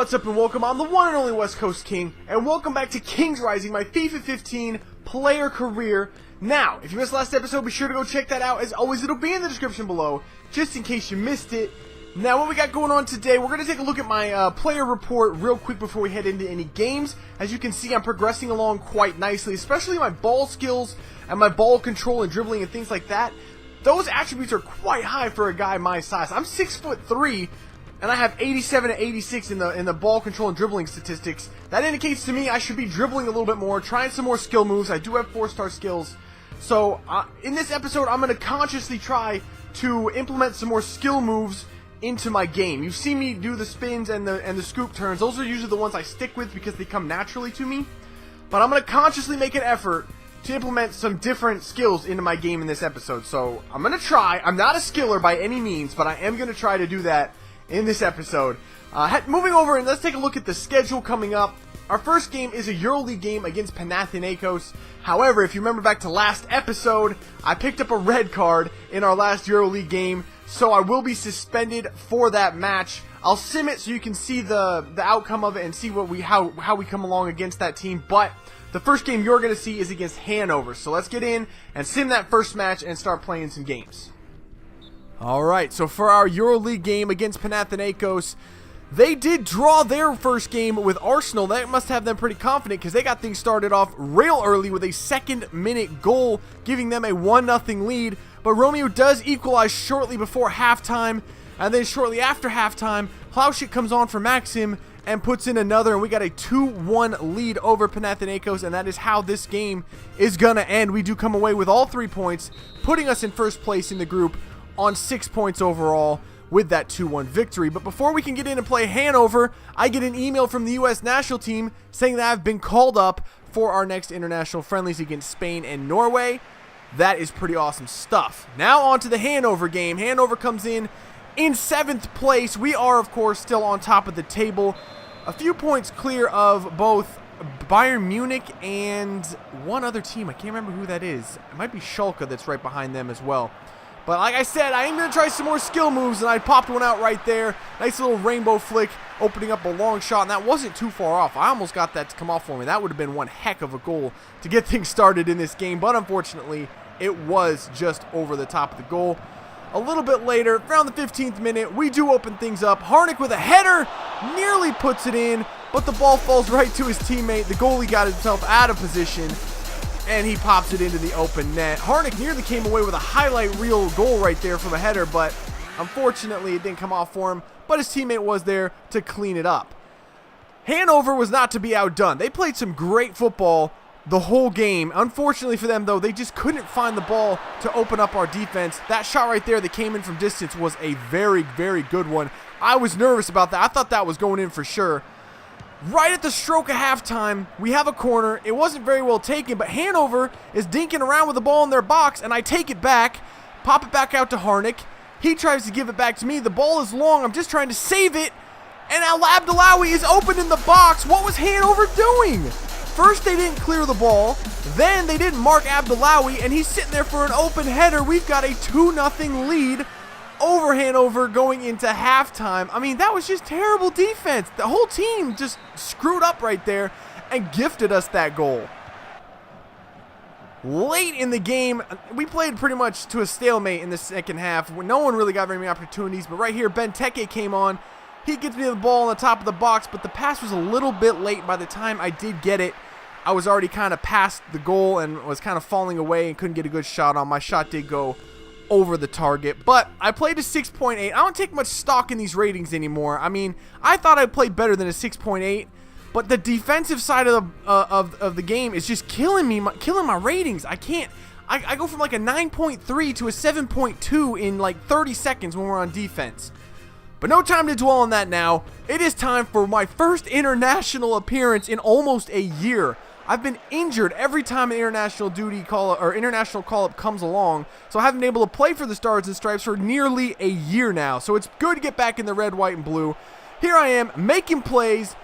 what's up and welcome. I'm the one and only West Coast King, and welcome back to King's Rising, my FIFA 15 player career. Now, if you missed last episode, be sure to go check that out. As always, it'll be in the description below, just in case you missed it. Now, what we got going on today, we're going to take a look at my player report real quick before we head into any games. As you can see, I'm progressing along quite nicely, especially my ball skills and my ball control and dribbling and things like that. Those attributes are quite high for a guy my size. I'm 6'3", and I have 87 and 86 in the ball control and dribbling statistics. That indicates to me I should be dribbling a little bit more, trying some more skill moves. I do have 4-star skills. So, in this episode, I'm going to consciously try to implement some more skill moves into my game. You've seen me do the spins and the scoop turns. Those are usually the ones I stick with because they come naturally to me. But I'm going to consciously make an effort to implement some different skills into my game in this episode. So, I'm going to try. I'm not a skiller by any means, but I am going to try to do that in this episode. Moving over, and let's take a look at the schedule coming up. Our first game is a EuroLeague game against Panathinaikos. However, if you remember back to last episode, I picked up a red card in our last EuroLeague game, so I will be suspended for that match. I'll sim it so you can see the outcome of it and see how we come along against that team. But the first game you're going to see is against Hanover. So let's get in and sim that first match and start playing some games. Alright, so for our EuroLeague game against Panathinaikos, they did draw their first game with Arsenal. That must have them pretty confident because they got things started off real early with a second-minute goal, giving them a 1-0 lead. But Romeo does equalize shortly before halftime, and then shortly after halftime, Plauschik comes on for Maxim and puts in another, and we got a 2-1 lead over Panathinaikos, and that is how this game is going to end. We do come away with all 3 points, putting us in first place in the group on 6 points overall with that 2-1 victory. But before we can get in and play Hanover, I get an email from the U.S. national team saying that I've been called up for our next international friendlies against Spain and Norway. That is pretty awesome stuff. Now on to the Hanover game. Hanover comes in 7th place. We are, of course, still on top of the table. A few points clear of both Bayern Munich and one other team. I can't remember who that is. It might be Schalke that's right behind them as well. But like I said, I am going to try some more skill moves, and I popped one out right there. Nice little rainbow flick, opening up a long shot, and that wasn't too far off. I almost got that to come off for me. That would have been one heck of a goal to get things started in this game, but unfortunately, it was just over the top of the goal. A little bit later, around the 15th minute, we do open things up. Harnik with a header, nearly puts it in, but the ball falls right to his teammate. The goalie got himself out of position, and he pops it into the open net. Harnik nearly came away with a highlight reel goal right there from a header, but unfortunately it didn't come off for him, but his teammate was there to clean it up. Hanover was not to be outdone. They played some great football the whole game. Unfortunately for them, though, they just couldn't find the ball to open up our defense. That shot right there that came in from distance was a very, very good one. I was nervous about that. I thought that was going in for sure. Right at the stroke of halftime, we have a corner. It wasn't very well taken, but Hanover is dinking around with the ball in their box, and I take it back, pop it back out to Harnik. He tries to give it back to me. The ball is long. I'm just trying to save it, and Al Abdelawi is open in the box. What was Hanover doing? First, they didn't clear the ball. Then, they didn't mark Abdelawi, and he's sitting there for an open header. We've got a 2-0 lead over Hanover going into halftime. I mean, that was just terrible defense. The whole team just screwed up right there and gifted us that goal. Late in the game, we played pretty much to a stalemate in the second half. No one really got very many opportunities, but right here, Benteke came on. He gets me the ball on the top of the box, but the pass was a little bit late. By the time I did get it, I was already kind of past the goal and was kind of falling away and couldn't get a good shot on. My shot did go over the target, but I played a 6.8. I don't take much stock in these ratings anymore. I mean, I thought I played better than a 6.8, but the defensive side of the game is just killing me, killing my ratings. I can't. I go from like a 9.3 to a 7.2 in like 30 seconds when we're on defense. But no time to dwell on that now. It is time for my first international appearance in almost a year. I've been injured every time an international call-up comes along, so I haven't been able to play for the Stars and Stripes for nearly a year now. So it's good to get back in the red, white, and blue. Here I am, making plays,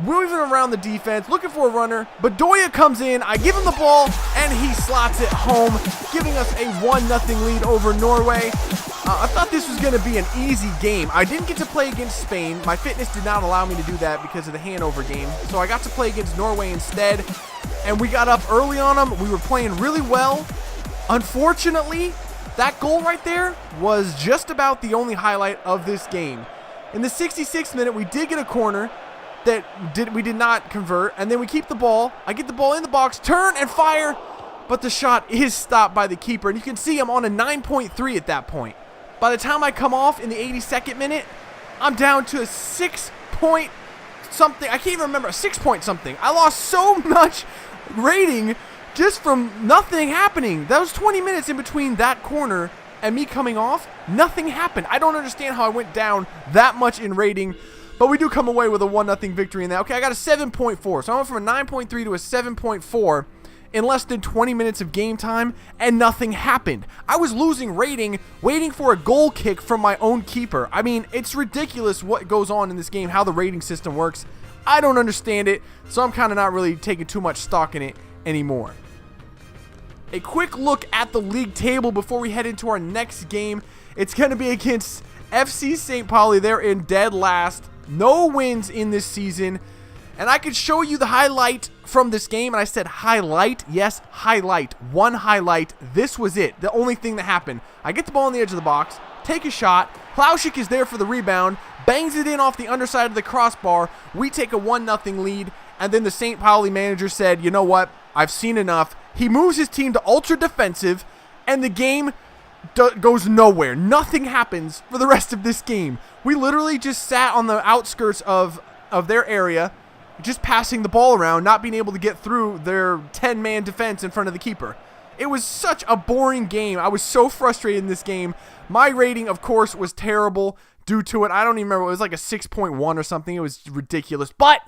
moving around the defense, looking for a runner. Bedoya comes in, I give him the ball, and he slots it home, giving us a 1-0 lead over Norway. I thought this was going to be an easy game. I didn't get to play against Spain. My fitness did not allow me to do that because of the Hanover game. So I got to play against Norway instead. And we got up early on them. We were playing really well. Unfortunately, that goal right there was just about the only highlight of this game. In the 66th minute, we did get a corner that we did not convert. And then we keep the ball. I get the ball in the box, turn and fire. But the shot is stopped by the keeper. And you can see I'm on a 9.3 at that point. By the time I come off in the 82nd minute, I'm down to a 6 point something. I can't even remember, a 6 point something. I lost so much rating just from nothing happening. That was 20 minutes in between that corner and me coming off. Nothing happened. I don't understand how I went down that much in rating, but we do come away with a 1-0 victory in that. Okay, I got a 7.4. So I went from a 9.3 to a 7.4. In less than 20 minutes of game time, and nothing happened. I was losing rating, waiting for a goal kick from my own keeper. I mean, it's ridiculous what goes on in this game, how the rating system works. I don't understand it, so I'm kind of not really taking too much stock in it anymore. A quick look at the league table before we head into our next game. It's going to be against FC St. Pauli. They're in dead last. No wins in this season. And I could show you the highlight from this game, and I said highlight. Yes, highlight. One highlight. This was it. The only thing that happened. I get the ball in the edge of the box, take a shot. Hlauschik is there for the rebound, bangs it in off the underside of the crossbar. We take a 1-0 lead, and then the St. Pauli manager said, you know what? I've seen enough. He moves his team to ultra defensive, and the game goes nowhere. Nothing happens for the rest of this game. We literally just sat on the outskirts of their area, just passing the ball around, not being able to get through their 10-man defense in front of the keeper. It was such a boring game. I was so frustrated in this game. My rating, of course, was terrible due to it. I don't even remember. It was like a 6.1 or something. It was ridiculous. But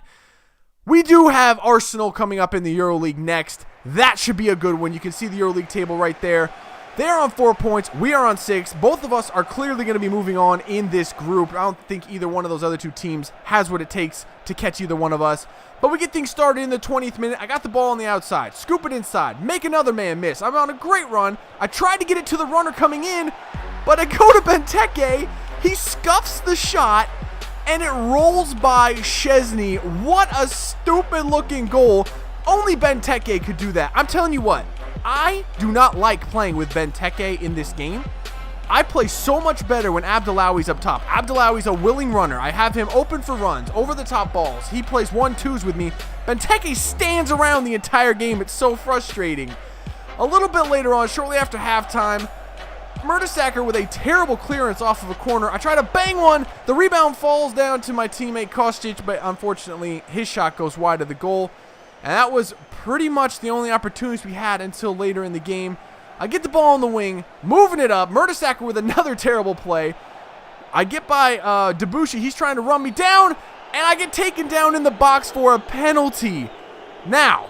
we do have Arsenal coming up in the EuroLeague next. That should be a good one. You can see the EuroLeague table right there. They're on 4 points. We are on 6. Both of us are clearly going to be moving on in this group. I don't think either one of those other two teams has what it takes to catch either one of us. But we get things started in the 20th minute. I got the ball on the outside. Scoop it inside. Make another man miss. I'm on a great run. I tried to get it to the runner coming in, but I go to Benteke. He scuffs the shot, and it rolls by Szczesny. What a stupid-looking goal. Only Benteke could do that. I'm telling you what. I do not like playing with Benteke in this game. I play so much better when Abdellawi's up top. Abdellawi's a willing runner. I have him open for runs, over the top balls. He plays 1-2s with me. Benteke stands around the entire game. It's so frustrating. A little bit later on, shortly after halftime, Mertesacker with a terrible clearance off of a corner. I try to bang one. The rebound falls down to my teammate Kostic, but unfortunately his shot goes wide of the goal. And that was pretty much the only opportunities we had until later in the game. I get the ball on the wing, moving it up. Mertesacker with another terrible play. I get by Debussy. He's trying to run me down, and I get taken down in the box for a penalty. Now,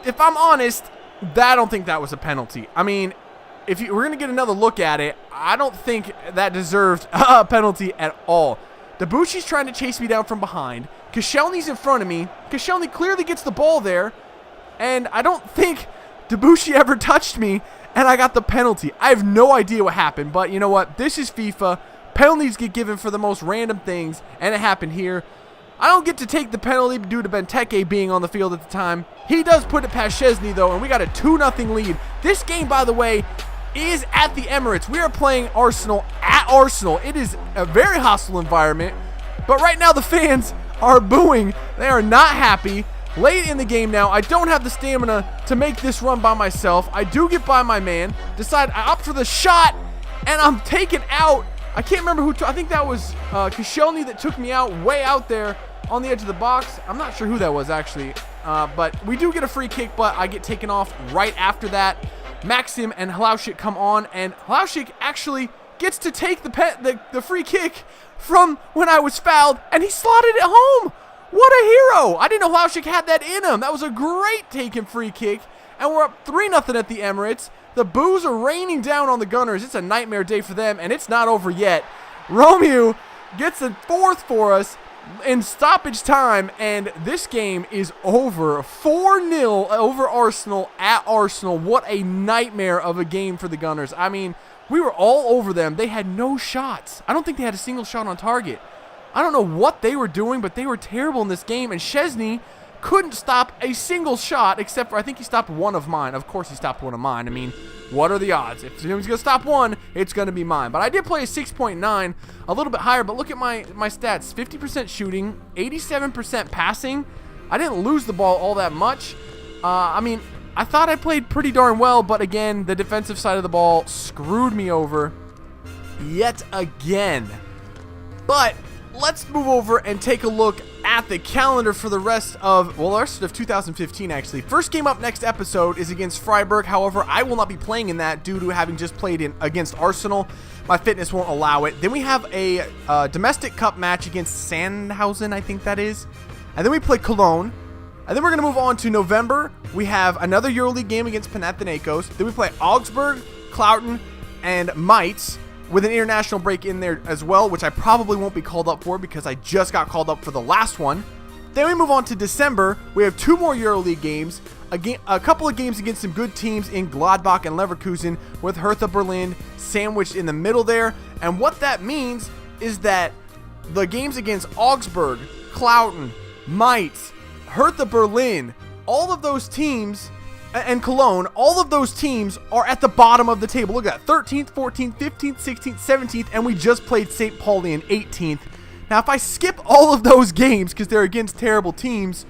if I'm honest, I don't think that was a penalty. I mean, if we're going to get another look at it, I don't think that deserved a penalty at all. Debussy's trying to chase me down from behind. Koscielny's in front of me. Koscielny clearly gets the ball there, and I don't think Debussy ever touched me, and I got the penalty. I have no idea what happened, but you know what? This is FIFA. Penalties get given for the most random things, and it happened here. I don't get to take the penalty due to Benteke being on the field at the time. He does put it past Szczesny, though, and we got a 2-0 lead. This game, by the way, is at the Emirates. We are playing Arsenal at Arsenal. It is a very hostile environment, but right now the fans are booing. They are not happy. Late in the game now, I don't have the stamina to make this run by myself. I do get by my man. I opt for the shot, and I'm taken out. I can't remember who. I think that was Koscielny that took me out way out there on the edge of the box. I'm not sure who that was, actually. But we do get a free kick, but I get taken off right after that. Maxim and Hlauschik come on, and Hlauschik actually gets to take the free kick from when I was fouled, and he slotted it home. What a hero! I didn't know Hlauschik had that in him. That was a great taken free kick, and we're up 3-0 at the Emirates. The boos are raining down on the Gunners. It's a nightmare day for them, and it's not over yet. Romeo gets a fourth for us in stoppage time, and this game is over. 4-0 over Arsenal at Arsenal. What a nightmare of a game for the Gunners. I mean, We were all over them. They had no shots. I don't think they had a single shot on target. I don't know what they were doing, but they were terrible in this game. And Szczesny couldn't stop a single shot, except for I think he stopped one of mine. Of course he stopped one of mine. I mean, what are the odds? If he's going to stop one, it's going to be mine. But I did play a 6.9, a little bit higher. But look at my stats. 50% shooting, 87% passing. I didn't lose the ball all that much. I mean, I thought I played pretty darn well, but again, the defensive side of the ball screwed me over yet again. But let's move over and take a look at the calendar for the rest of 2015 actually. First game up next episode is against Freiburg. However, I will not be playing in that due to having just played against Arsenal. My fitness won't allow it. Then we have a domestic cup match against Sandhausen, I think that is. And then we play Cologne. And then we're going to move on to November. We have another EuroLeague game against Panathinaikos. Then we play Augsburg, Clouten, and Mainz with an international break in there as well, which I probably won't be called up for because I just got called up for the last one. Then we move on to December. We have 2 more EuroLeague games, a couple of games against some good teams in Gladbach and Leverkusen with Hertha Berlin sandwiched in the middle there. And what that means is that the games against Augsburg, Clouten, Mainz, Hertha Berlin, all of those teams, and Cologne, all of those teams are at the bottom of the table. Look at that, 13th, 14th, 15th, 16th, 17th, and we just played St. Pauli in 18th. Now, if I skip all of those games because they're against terrible teams,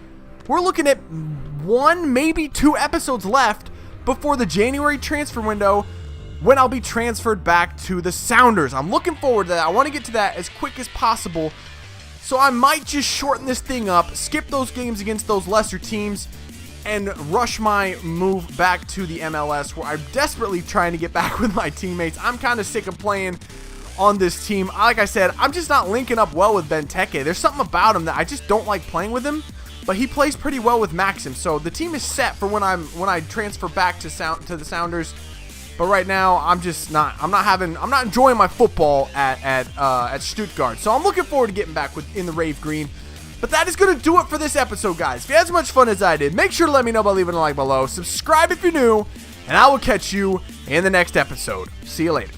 we're looking at 1, maybe 2 episodes left before the January transfer window when I'll be transferred back to the Sounders. I'm looking forward to that. I want to get to that as quick as possible. So I might just shorten this thing up, skip those games against those lesser teams, and rush my move back to the MLS where I'm desperately trying to get back with my teammates. I'm kind of sick of playing on this team. Like I said, I'm just not linking up well with Benteke. There's something about him that I just don't like playing with him, but he plays pretty well with Maxim. So the team is set for when I transfer back to the Sounders. But right now, I'm not enjoying my football at Stuttgart. So I'm looking forward to getting back in the Rave Green. But that is going to do it for this episode, guys. If you had as much fun as I did, make sure to let me know by leaving a like below. Subscribe if you're new, and I will catch you in the next episode. See you later.